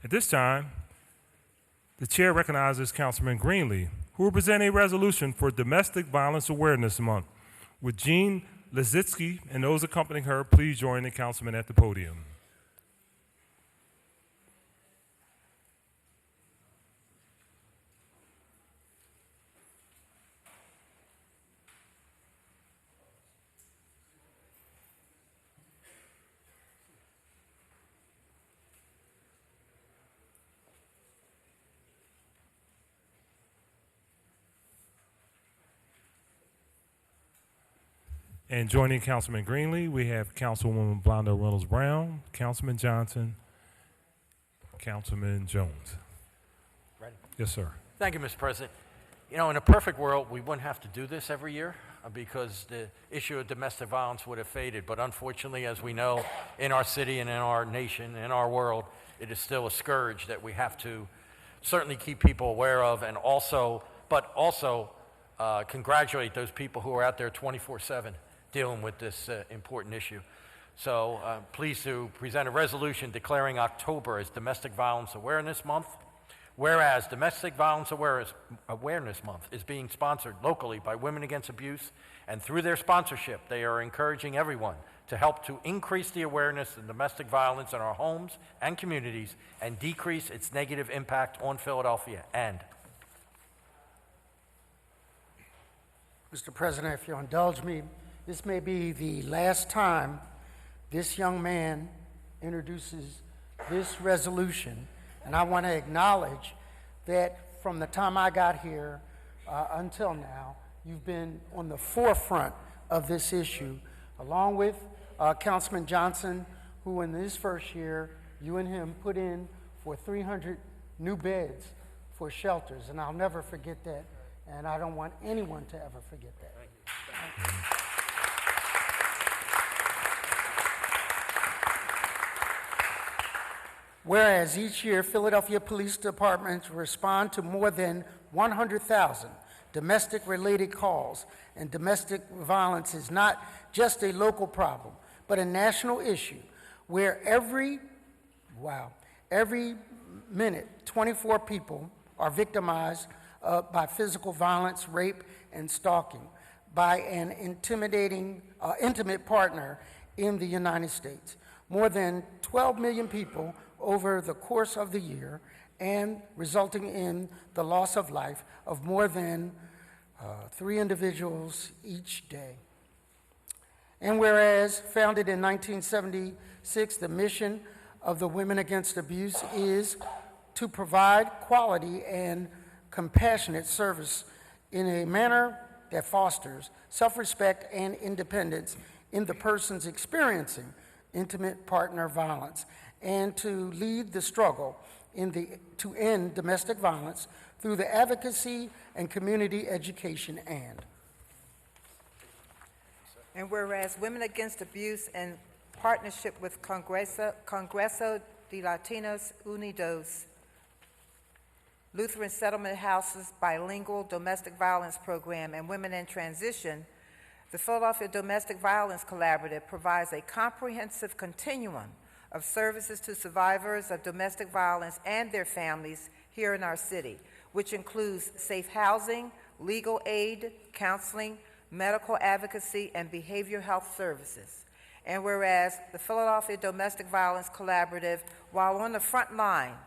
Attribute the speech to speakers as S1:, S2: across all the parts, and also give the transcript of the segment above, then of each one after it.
S1: At this time, the chair recognizes Councilman Greenlee, who will present a resolution for Domestic Violence Awareness Month. With Jean Lizitsky and those accompanying her, please join the councilman at the podium. And joining Councilman Greenlee, we have Councilwoman Blondo Reynolds Brown, Councilman Johnson, Councilman Jones.
S2: Ready?
S1: Yes, sir.
S2: Thank you, Mr. President. You know, in a perfect world, we wouldn't have to do this every year because the issue of domestic violence would have faded. But unfortunately, as we know, in our city and in our nation, in our world, it is still a scourge that we have to certainly keep people aware of, and also congratulate those people who are out there 24/7 dealing with this important issue. So pleased to present a resolution declaring October as Domestic Violence Awareness Month. Whereas Domestic Violence Awareness Month is being sponsored locally by Women Against Abuse, and through their sponsorship, they are encouraging everyone to help to increase the awareness of domestic violence in our homes and communities and decrease its negative impact on Philadelphia. And
S3: Mr. President, if you'll indulge me, this may be the last time this young man introduces this resolution, and I want to acknowledge that from the time I got here until now, you've been on the forefront of this issue, along with Councilman Johnson, who in his first year, you and him put in for 300 new beds for shelters, and I'll never forget that. And I don't want anyone to ever forget that. Thank you. Whereas each year, Philadelphia police departments respond to more than 100,000 domestic-related calls, and domestic violence is not just a local problem, but a national issue, where every minute, 24 people are victimized by physical violence, rape, and stalking by an intimate partner in the United States. More than 12 million people over the course of the year, and resulting in the loss of life of more than 3 individuals each day. And whereas founded in 1976, the mission of the Women Against Abuse is to provide quality and compassionate service in a manner that fosters self-respect and independence in the persons experiencing intimate partner violence, and to lead the struggle to end domestic violence through the advocacy and community education.
S4: And whereas Women Against Abuse, in partnership with Congreso de Latinos Unidos, Lutheran Settlement Houses Bilingual Domestic Violence Program, and Women in Transition, the Philadelphia Domestic Violence Collaborative provides a comprehensive continuum of services to survivors of domestic violence and their families here in our city, which includes safe housing, legal aid, counseling, medical advocacy, and behavioral health services. And whereas the Philadelphia Domestic Violence Collaborative, while on the front line,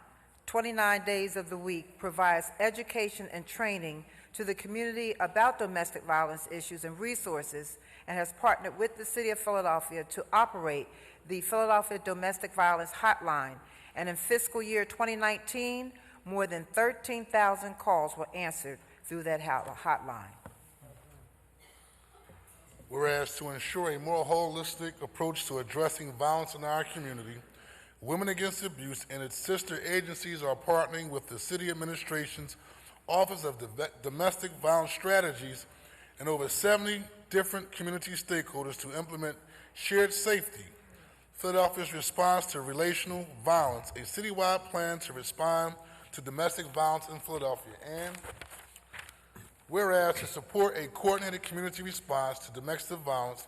S4: 29 days of the week, provides education and training to the community about domestic violence issues and resources, and has partnered with the City of Philadelphia to operate the Philadelphia Domestic Violence Hotline. And in fiscal year 2019, more than 13,000 calls were answered through that hotline.
S5: Whereas to ensure a more holistic approach to addressing violence in our community, Women Against Abuse and its sister agencies are partnering with the City Administration's Office of Domestic Violence Strategies and over 70 different community stakeholders to implement shared safety, Philadelphia's response to relational violence, a citywide plan to respond to domestic violence in Philadelphia. And whereas to support a coordinated community response to domestic violence,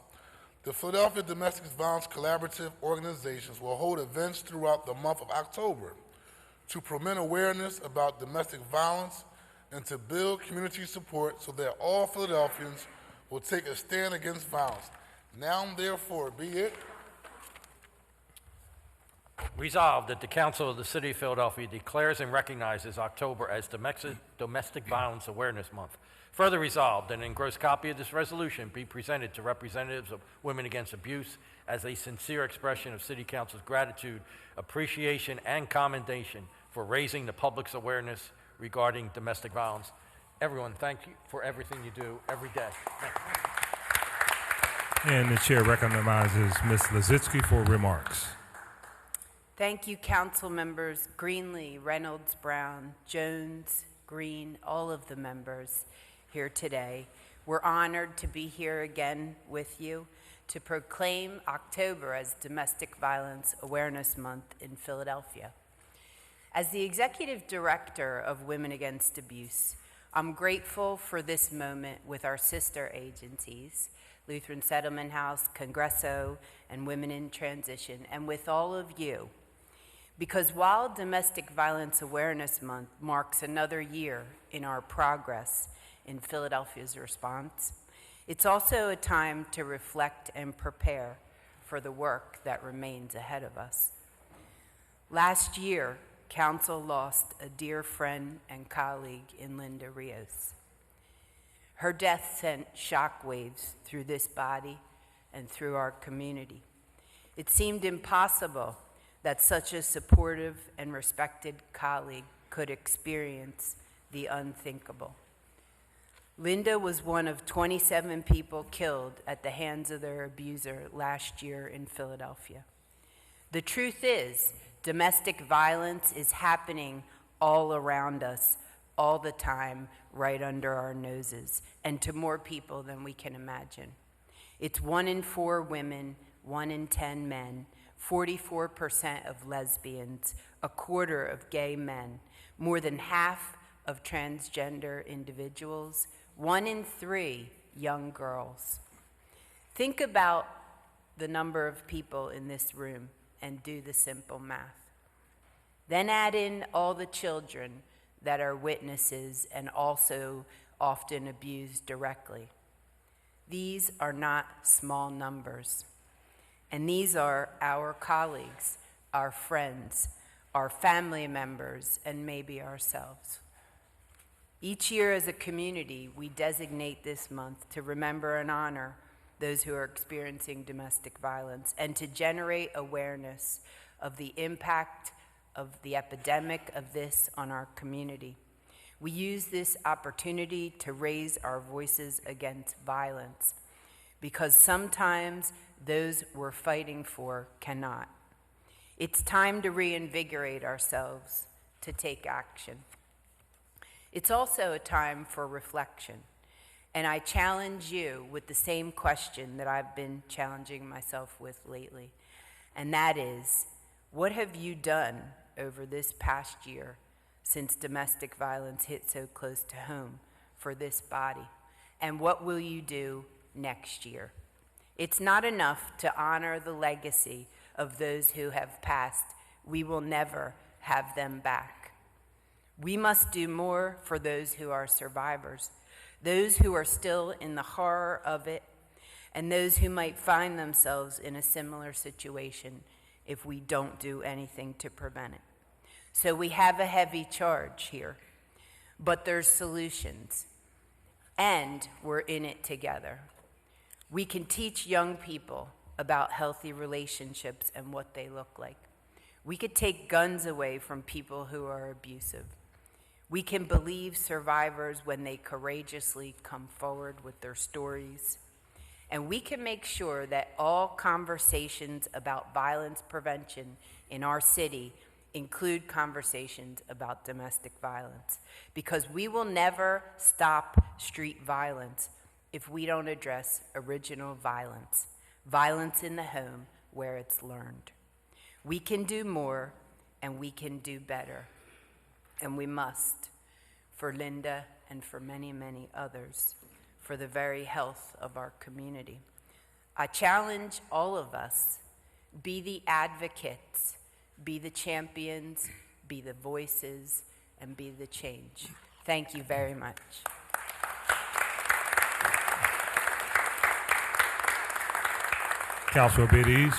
S5: the Philadelphia Domestic Violence Collaborative organizations will hold events throughout the month of October to promote awareness about domestic violence and to build community support so that all Philadelphians will take a stand against violence. Now, therefore, be it
S2: Resolved that the Council of the City of Philadelphia declares and recognizes October as Domestic Violence Awareness Month. Further resolved that an engrossed copy of this resolution be presented to representatives of Women Against Abuse as a sincere expression of City Council's gratitude, appreciation, and commendation for raising the public's awareness regarding domestic violence. Everyone, thank you for everything you do every day. Thank you.
S1: And the chair recognizes Ms. Lazitsky for remarks.
S6: Thank you, council members Greenlee, Reynolds, Brown, Jones, Green, all of the members here today. We're honored to be here again with you to proclaim October as Domestic Violence Awareness Month in Philadelphia. As the executive director of Women Against Abuse, I'm grateful for this moment with our sister agencies, Lutheran Settlement House, Congresso, and Women in Transition, and with all of you. Because while Domestic Violence Awareness Month marks another year in our progress in Philadelphia's response, it's also a time to reflect and prepare for the work that remains ahead of us. Last year, Council lost a dear friend and colleague in Linda Rios. Her death sent shockwaves through this body and through our community. It seemed impossible that such a supportive and respected colleague could experience the unthinkable. Linda was one of 27 people killed at the hands of their abuser last year in Philadelphia. The truth is, domestic violence is happening all around us, all the time, right under our noses, and to more people than we can imagine. It's 1 in 4 women, 1 in 10 men, 44% of lesbians, a quarter of gay men, more than half of transgender individuals, 1 in 3 young girls. Think about the number of people in this room and do the simple math. Then add in all the children that are witnesses and also often abused directly. These are not small numbers. And these are our colleagues, our friends, our family members, and maybe ourselves. Each year as a community, we designate this month to remember and honor those who are experiencing domestic violence and to generate awareness of the impact of the epidemic of this on our community. We use this opportunity to raise our voices against violence because sometimes those we're fighting for cannot. It's time to reinvigorate ourselves to take action. It's also a time for reflection, and I challenge you with the same question that I've been challenging myself with lately, and that is, what have you done over this past year since domestic violence hit so close to home for this body, and what will you do next year? It's not enough to honor the legacy of those who have passed. We will never have them back. We must do more for those who are survivors, those who are still in the horror of it, and those who might find themselves in a similar situation if we don't do anything to prevent it. So we have a heavy charge here, but there's solutions, and we're in it together. We can teach young people about healthy relationships and what they look like. We could take guns away from people who are abusive. We can believe survivors when they courageously come forward with their stories. And we can make sure that all conversations about violence prevention in our city include conversations about domestic violence, because we will never stop street violence if we don't address original violence, violence in the home where it's learned. We can do more and we can do better, and we must, for Linda and for many, many others, for the very health of our community. I challenge all of us, be the advocates, be the champions, be the voices, and be the change. Thank you very much.
S1: Councilor Biddies.